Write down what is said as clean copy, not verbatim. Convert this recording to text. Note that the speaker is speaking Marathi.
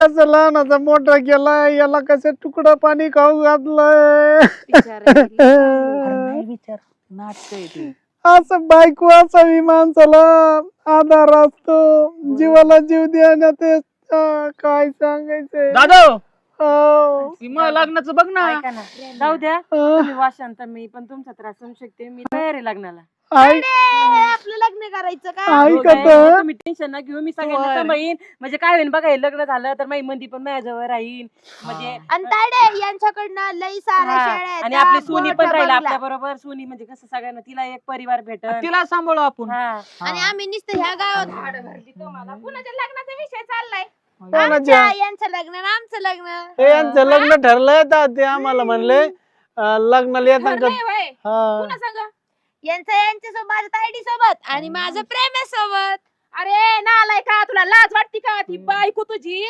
असं लहानाचा मोठा केला याला कसं तुकडं पाणी खाऊ घातलंय. विचार नाटक आहे ते. असं बायको असावी माणसाला आधार असतो जीवाला जीव देण्यात काय सांगायचंय. दादा हो. सीमा लग्नाचं बघ ना. ऐका ना जाऊ द्या तुम्ही वाशांत मी पण तुमचा त्रास समजू शकते मी तयार आहे लग्नाला. आपलं लग्न करायचं का ऐकत तुम्ही टेन्शन ना घेऊ मी सगळ्यांना सांभाळीन म्हणजे काय होईल बघा हे लग्न झालं तर माझी मंदी पण माझ्याजवळ राहील म्हणजे आणि तायडे यांच्याकडनं लई साऱ्या हा. शेळ्या आहेत, आणि आपली त्या सोनी पण मोठ्या राहील बंगला. आपल्या बरोबर सोनी म्हणजे कसं सगळ्यांना तिला एक परिवार भेटल. तिला सांभाळू आपण. आणि आम्ही नुसतं ह्या गावात कुणाच्या लग्नाचा विषय चाललाय आमच्या कोणाच्या यांचं लग्न आणि आमचं लग्न हे यांचं लग्न ठरलंय तर ते आम्हाला म्हणले लग्नाला येतात का हा. यांचं यांच्यासोबत माझ्या तायडी सोबत आणि माझं प्रेमासोबत. अरे नालाय का तुला लाज वाटते का ती बायको तुझी